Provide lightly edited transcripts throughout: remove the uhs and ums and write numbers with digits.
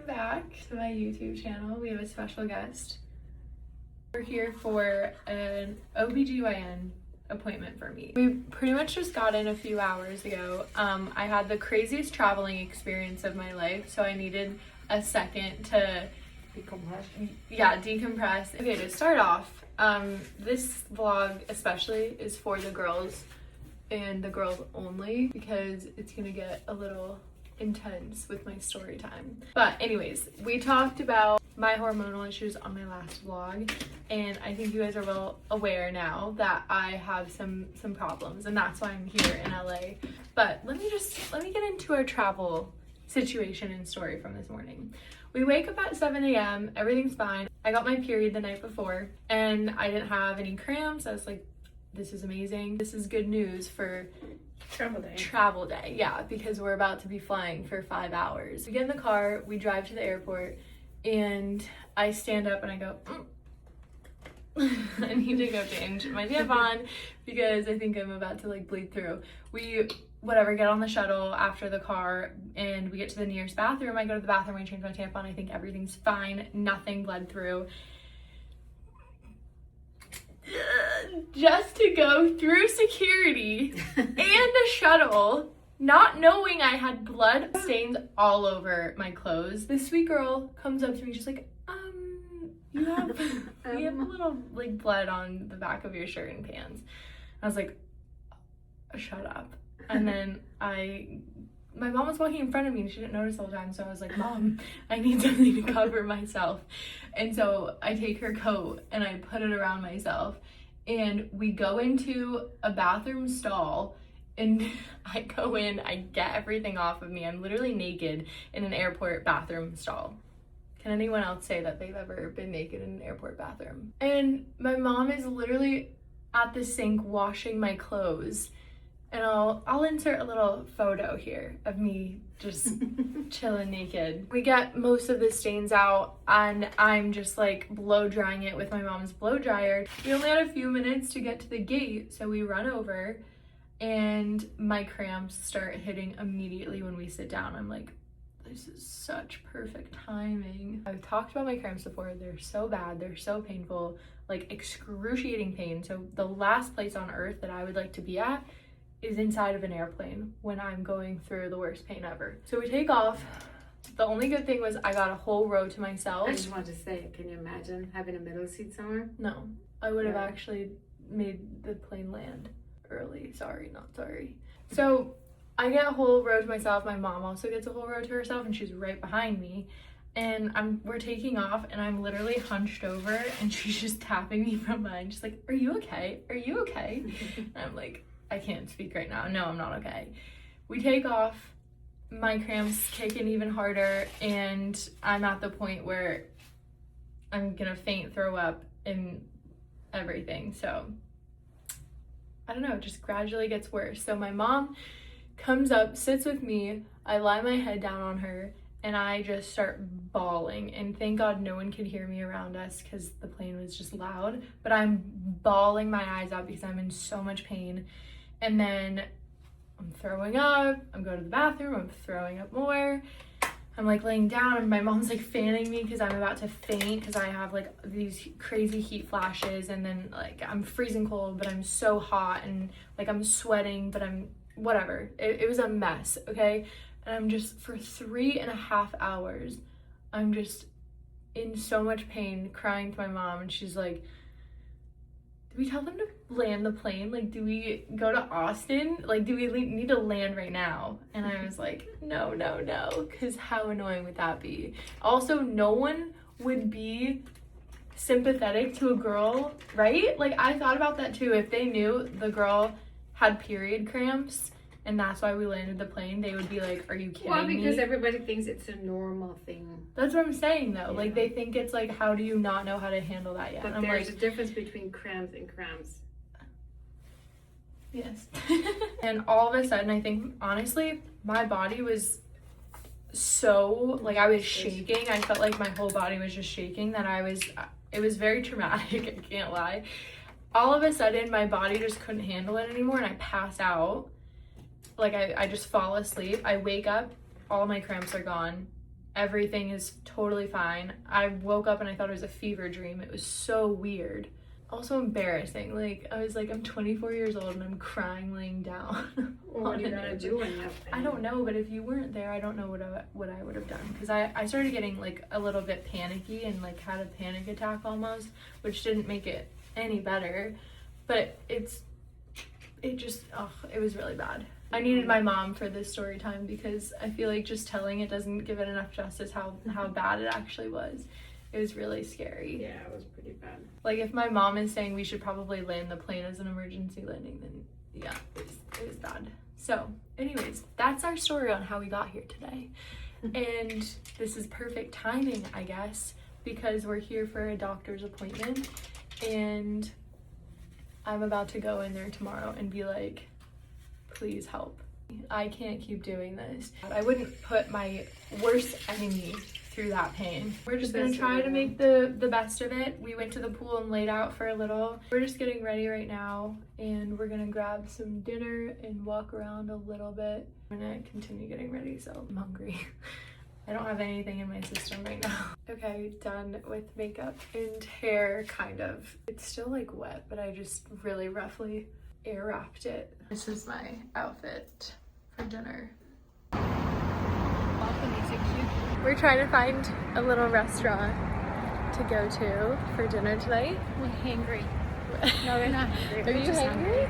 back to my YouTube channel. We have a special guest. We're here for an OBGYN appointment for me. We pretty much just got in a few hours ago. I had the craziest traveling experience of my life, so I needed a second to decompress. Okay, to start off, this vlog especially is for the girls and the girls only because it's gonna get a little intense with my story time. But anyways, we talked about my hormonal issues on my last vlog, and I think you guys are well aware now that I have some problems, and that's why I'm here in LA. But let me get into our travel situation and story from this morning. We wake up at 7 a.m. Everything's fine. I got my period the night before and I didn't have any cramps. I was like, this is amazing. This is good news for travel day, yeah, because we're about to be flying for 5 hours. We get in the car, we drive to the airport, and I stand up and I go, I need to go change my tampon because I think I'm about to like bleed through. We get on the shuttle after the car and we get to the nearest bathroom. I go to the bathroom, I change my tampon, I think everything's fine, nothing bled through. Just to go through security and the shuttle, not knowing I had blood stains all over my clothes. This sweet girl comes up to me, she's like, you have a little like blood on the back of your shirt and pants. I was like, shut up. And then my mom was walking in front of me and she didn't notice the whole time, so I was like, Mom, I need something to cover myself. And so I take her coat and I put it around myself, and we go into a bathroom stall, and I go in, I get everything off of me. I'm literally naked in an airport bathroom stall. Can anyone else say that they've ever been naked in an airport bathroom? And my mom is literally at the sink washing my clothes. And I'll insert a little photo here of me just chilling naked. We get most of the stains out and I'm just like blow drying it with my mom's blow dryer. We only had a few minutes to get to the gate, so we run over and my cramps start hitting immediately when we sit down. I'm like, this is such perfect timing. I've talked about my cramps before. They're so bad, they're so painful, like excruciating pain. So the last place on earth that I would like to be at is inside of an airplane when I'm going through the worst pain ever. So we take off. The only good thing was I got a whole row to myself. I just wanted to say, can you imagine having a middle seat somewhere? No, I would have actually made the plane land early. Sorry, not sorry. So I get a whole row to myself. My mom also gets a whole row to herself and she's right behind me. And we're taking off and I'm literally hunched over and she's just tapping me from behind. She's like, are you okay? Are you okay? And I'm like, I can't speak right now. No, I'm not okay. We take off, my cramps kick in even harder, and I'm at the point where I'm gonna faint, throw up, and everything. So I don't know, it just gradually gets worse. So my mom comes up, sits with me, I lie my head down on her, and I just start bawling. And thank God no one could hear me around us because the plane was just loud, but I'm bawling my eyes out because I'm in so much pain. And then I'm throwing up, I'm going to the bathroom, I'm throwing up more. I'm like laying down and my mom's like fanning me because I'm about to faint because I have like these crazy heat flashes, and then like I'm freezing cold, but I'm so hot, and like I'm sweating, but I'm whatever. It was a mess, okay? And I'm just, for 3.5 hours, I'm just in so much pain, crying to my mom, and she's like, do we tell them to land the plane? Like, do we go to Austin? Like, do we need to land right now? And I was like, no, because how annoying would that be? Also, no one would be sympathetic to a girl, right? Like, I thought about that too. If they knew the girl had period cramps and that's why we landed the plane, they would be like, are you kidding me? Well, because everybody thinks it's a normal thing. That's what I'm saying though. Yeah. Like, they think it's like, how do you not know how to handle that yet? But there's a difference between cramps and cramps. Yes. And all of a sudden, I think, honestly, my body was so, like, I was shaking. I felt like my whole body was just shaking, that it was very traumatic, I can't lie. All of a sudden, my body just couldn't handle it anymore, and I pass out. Like, I just fall asleep. I wake up, all my cramps are gone, Everything is totally fine. I woke up and I thought it was a fever dream. It was so weird. Also embarrassing. Like, I was like, I'm 24 years old and I'm crying laying down. Well, what are you gonna do when you have pain? I don't know, but if you weren't there, I don't know what I would have done. Because I started getting like a little bit panicky and like had a panic attack almost, which didn't make it any better. But it was really bad. I needed my mom for this story time because I feel like just telling it doesn't give it enough justice how bad it actually was. It was really scary. Yeah, it was pretty bad. Like, if my mom is saying we should probably land the plane as an emergency landing, then yeah, it was bad. So anyways, that's our story on how we got here today. And this is perfect timing, I guess, because we're here for a doctor's appointment and I'm about to go in there tomorrow and be like, please help. I can't keep doing this. I wouldn't put my worst enemy through that pain. We're just gonna try to make the best of it. We went to the pool and laid out for a little. We're just getting ready right now and we're gonna grab some dinner and walk around a little bit. I'm gonna continue getting ready, so I'm hungry. I don't have anything in my system right now. Okay, done with makeup and hair, kind of. It's still like wet, but I just really roughly air wrapped it. This is my outfit for dinner. We're trying to find a little restaurant to go to for dinner tonight. We're hungry. No, we're not hungry. Are you hungry?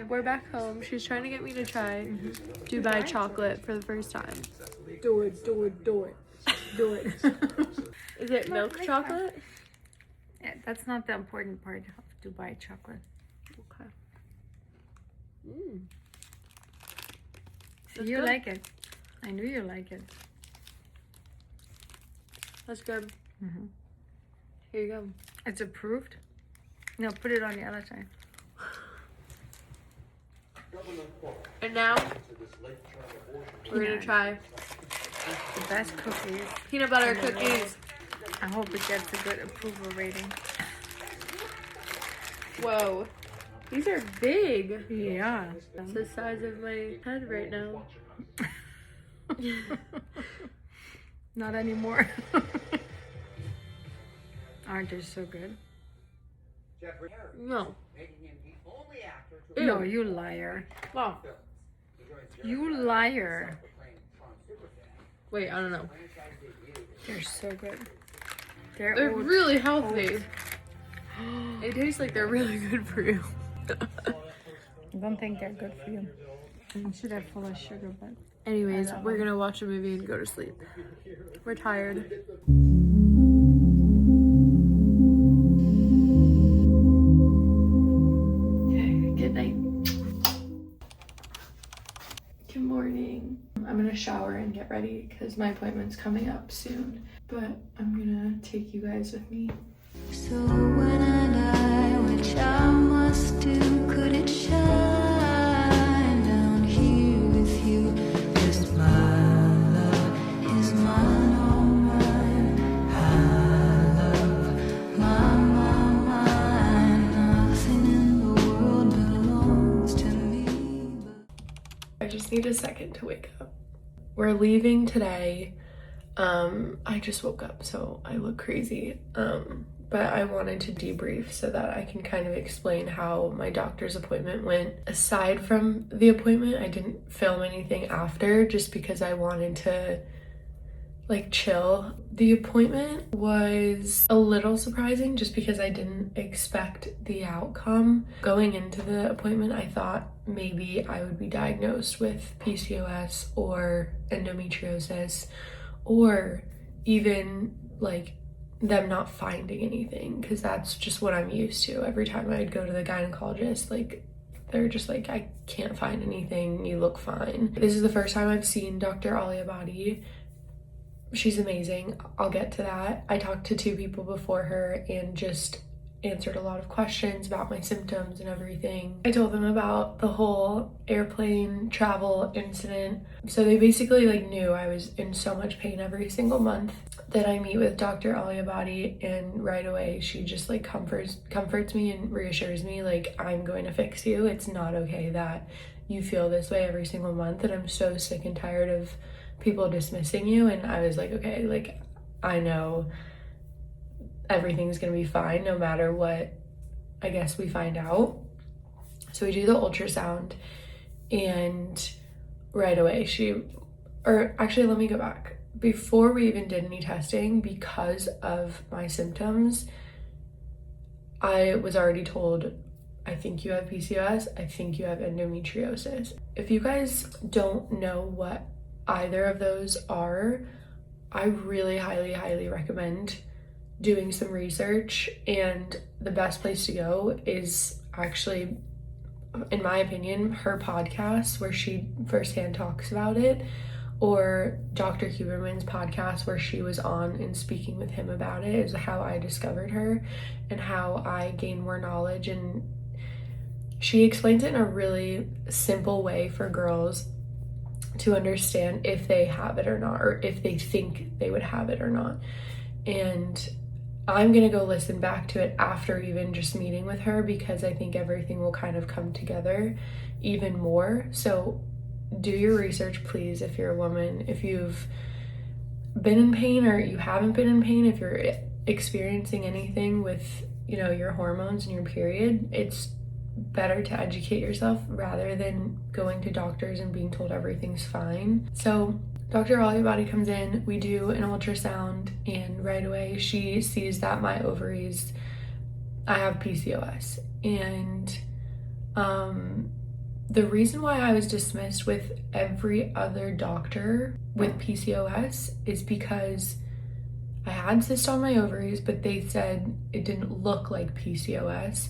We're back home. She's trying to get me to try Dubai chocolate for the first time. Do it. Is it milk chocolate? Yeah, that's not the important part of Dubai chocolate. Okay. So you like it. I knew you like it. That's good. Here you go. It's approved? No, put it on the other side. And now we're gonna try The best cookies. peanut butter cookies. I hope it gets a good approval rating. Whoa, these are big. Yeah. It's the size of my head right now. Not anymore. Aren't they so good? No. No, you liar. Wow. You liar. Wait, I don't know. They're so good. They're They're really healthy. It tastes like they're really good for you. I don't think they're good for you. I should have full of sugar, but... Anyways, we're gonna watch a movie and go to sleep. We're tired. Good night. Good morning. I'm gonna shower and get ready because my appointment's coming up soon. But I'm gonna take you guys with me. So when I die, which I must do, could it shine down here with you? Just my love is mine, all mine. I love mine. Nothing in the world belongs to me. I just need a second to wake up. We're leaving today. I just woke up, so I look crazy. But I wanted to debrief so that I can kind of explain how my doctor's appointment went. Aside from the appointment, I didn't film anything after just because I wanted to like chill. The appointment was a little surprising just because I didn't expect the outcome. Going into the appointment, I thought maybe I would be diagnosed with PCOS or endometriosis, or even like them not finding anything, because that's just what I'm used to. Every time I'd go to the gynecologist, like they're just like, I can't find anything, you look fine. This is the first time I've seen Dr. Aliabadi. She's amazing. I'll get to that. I talked to 2 people before her and just answered a lot of questions about my symptoms and everything. I told them about the whole airplane travel incident. So they basically like knew I was in so much pain every single month that I meet with Dr. Aliabadi, and right away she just like comforts me and reassures me like, I'm going to fix you. It's not okay that you feel this way every single month, and I'm so sick and tired of people dismissing you. And I was like, okay, like I know everything's gonna be fine no matter what I guess we find out. So we do the ultrasound, and right away actually let me go back. Before we even did any testing, because of my symptoms, I was already told, I think you have PCOS, I think you have endometriosis. If you guys don't know what either of those are, I really highly recommend doing some research, and the best place to go is actually, in my opinion, her podcast where she firsthand talks about it, or Dr. Huberman's podcast where she was on and speaking with him about it, is how I discovered her and how I gained more knowledge. And she explains it in a really simple way for girls to understand if they have it or not, or if they think they would have it or not. And I'm gonna go listen back to it after even just meeting with her, because I think everything will kind of come together even more. So do your research, please, if you're a woman. If you've been in pain or you haven't been in pain, if you're experiencing anything with, you know, your hormones and your period, it's better to educate yourself rather than going to doctors and being told everything's fine. So Dr. Aliabadi comes in, we do an ultrasound, and right away she sees that my ovaries, I have PCOS. And the reason why I was dismissed with every other doctor with PCOS is because I had cysts on my ovaries, but they said it didn't look like PCOS.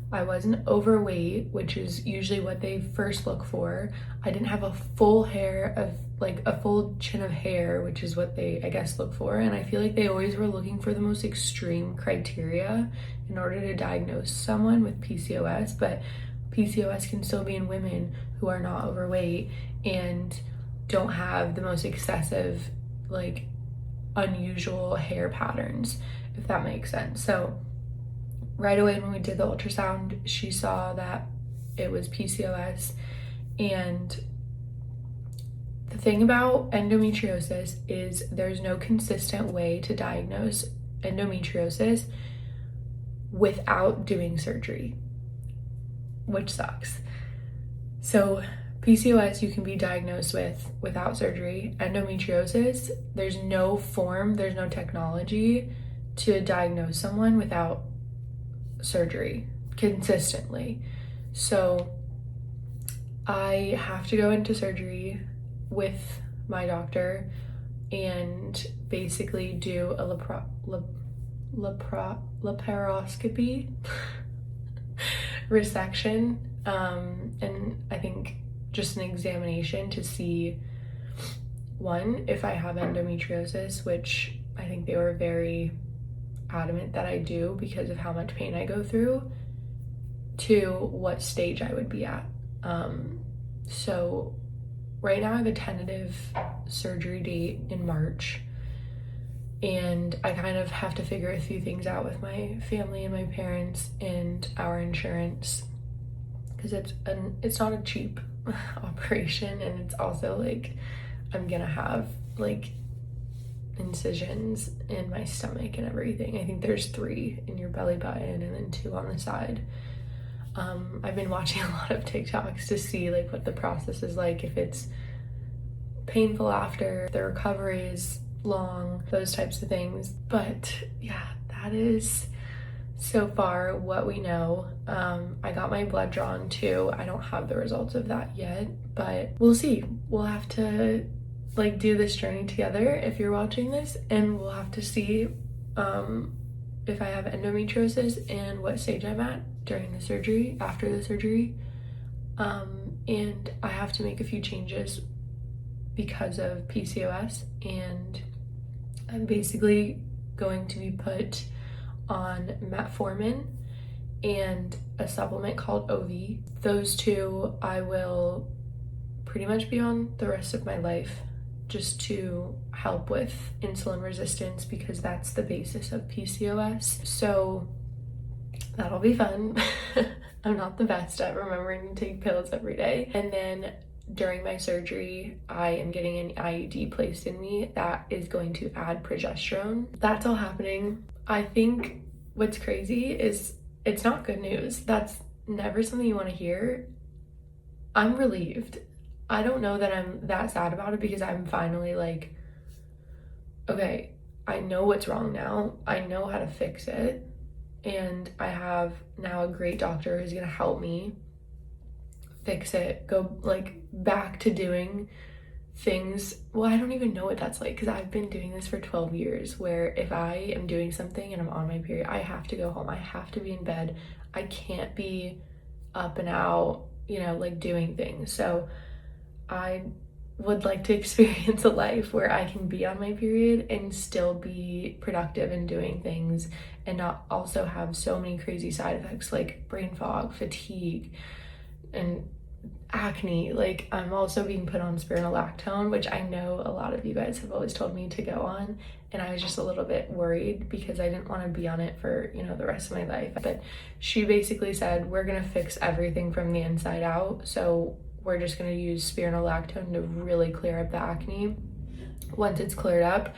I wasn't overweight, which is usually what they first look for. I didn't have a full chin of hair, which is what they, I guess, look for. And I feel like they always were looking for the most extreme criteria in order to diagnose someone with PCOS. But PCOS can still be in women who are not overweight and don't have the most excessive, like, unusual hair patterns, if that makes sense. So right away when we did the ultrasound, she saw that it was PCOS. And the thing about endometriosis is there's no consistent way to diagnose endometriosis without doing surgery, which sucks. So PCOS you can be diagnosed with without surgery. Endometriosis, there's no technology to diagnose someone without surgery consistently. So I have to go into surgery with my doctor and basically do a laparoscopy resection, and I think just an examination to see, one, if I have endometriosis, which I think they were very adamant that I do because of how much pain I go through, to what stage I would be at. So right now I have a tentative surgery date in March, and I kind of have to figure a few things out with my family and my parents and our insurance, because it's not a cheap operation, and it's also like I'm gonna have like incisions in my stomach and everything. I think there's 3 in your belly button and then 2 on the side. I've been watching a lot of TikToks to see like what the process is like, if it's painful after, the recovery is long, those types of things. But yeah, that is so far what we know. I got my blood drawn too. I don't have the results of that yet, but we'll see. We'll have to like do this journey together if you're watching this, and we'll have to see if I have endometriosis and what stage I'm at during the surgery, after the surgery. And I have to make a few changes because of PCOS, and I'm basically going to be put on metformin and a supplement called OV. Those two I will pretty much be on the rest of my life, just to help with insulin resistance, because that's the basis of PCOS. So that'll be fun. I'm not the best at remembering to take pills every day. And then during my surgery, I am getting an IUD placed in me that is going to add progesterone. That's all happening. I think what's crazy is it's not good news. That's never something you want to hear. I'm relieved. I don't know that I'm that sad about it, because I'm finally like, okay, I know what's wrong now. I know how to fix it. And I have now a great doctor who's gonna help me fix it, go like back to doing things. Well, I don't even know what that's like, because I've been doing this for 12 years, where if I am doing something and I'm on my period, I have to go home. I have to be in bed. I can't be up and out, like doing things. So I would like to experience a life where I can be on my period and still be productive in doing things, and not also have so many crazy side effects like brain fog, fatigue, and acne. Like, I'm also being put on spironolactone, which I know a lot of you guys have always told me to go on, and I was just a little bit worried because I didn't want to be on it for the rest of my life. But she basically said, we're gonna fix everything from the inside out, so we're just going to use spironolactone to really clear up the acne. Once it's cleared up,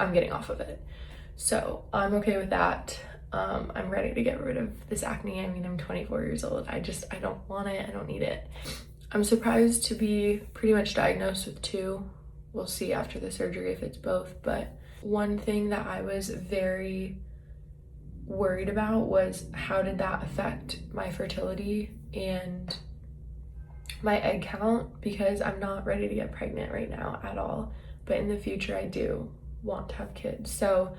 I'm getting off of it. So I'm okay with that. I'm ready to get rid of this acne. I mean, I'm 24 years old. I don't want it. I don't need it. I'm surprised to be pretty much diagnosed with 2. We'll see after the surgery if it's both. But one thing that I was very worried about was, how did that affect my fertility and my egg count, because I'm not ready to get pregnant right now at all, but in the future I do want to have kids. So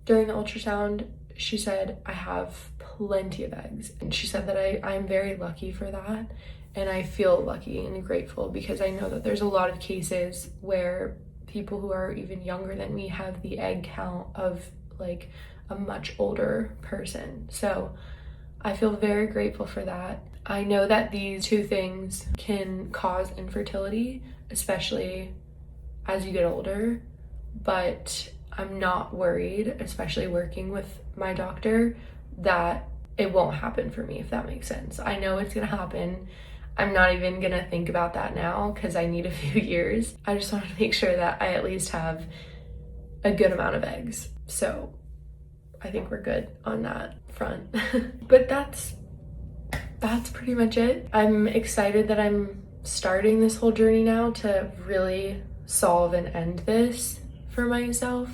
during the ultrasound, she said I have plenty of eggs, and she said that I'm very lucky for that, and I feel lucky and grateful, because I know that there's a lot of cases where people who are even younger than me have the egg count of like a much older person. So I feel very grateful for that. I know that these 2 things can cause infertility, especially as you get older, but I'm not worried, especially working with my doctor, that it won't happen for me, if that makes sense. I know it's gonna happen. I'm not even gonna think about that now, because I need a few years. I just want to make sure that I at least have a good amount of eggs. So I think we're good on that front. But that's pretty much it. I'm excited that I'm starting this whole journey now to really solve and end this for myself.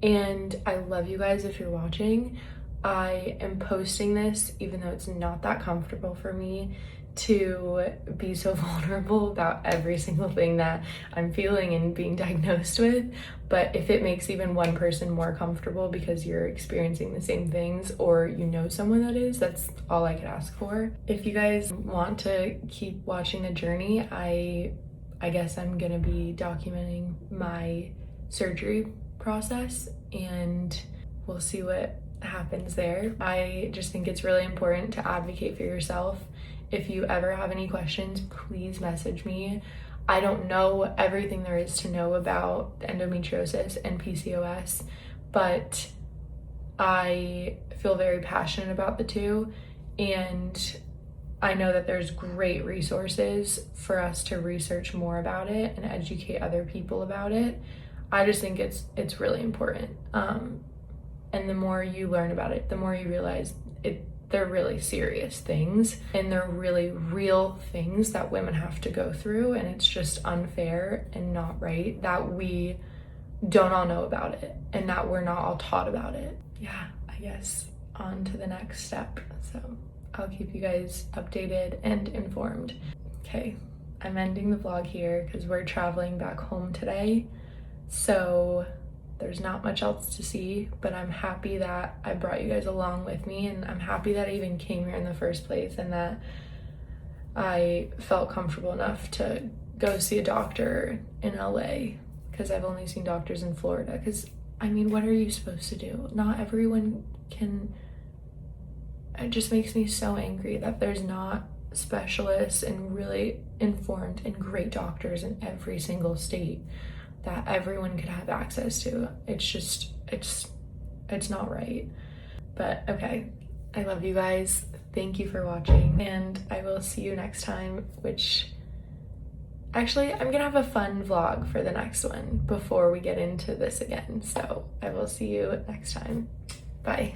And I love you guys if you're watching. I am posting this even though it's not that comfortable for me to be so vulnerable about every single thing that I'm feeling and being diagnosed with. But if it makes even one person more comfortable because you're experiencing the same things, or someone that is, that's all I could ask for. If you guys want to keep watching the journey, I guess I'm gonna be documenting my surgery process, and we'll see what happens there. I just think it's really important to advocate for yourself. If you ever have any questions, please message me. I don't know everything there is to know about endometriosis and PCOS, but I feel very passionate about the 2, and I know that there's great resources for us to research more about it and educate other people about it. I just think it's really important. And the more you learn about it, the more you realize they're really serious things, and they're really real things that women have to go through, and it's just unfair and not right that we don't all know about it and that we're not all taught about it. Yeah, I guess on to the next step. So I'll keep you guys updated and informed. Okay, I'm ending the vlog here because we're traveling back home today. So there's not much else to see, but I'm happy that I brought you guys along with me, and I'm happy that I even came here in the first place, and that I felt comfortable enough to go see a doctor in LA, because I've only seen doctors in Florida, because I mean, what are you supposed to do? Not everyone can. It just makes me so angry that there's not specialists and really informed and great doctors in every single state that everyone could have access to. It's just, it's not right. But okay, I love you guys. Thank you for watching, and I will see you next time, which actually I'm gonna have a fun vlog for the next one before we get into this again. So I will see you next time. Bye.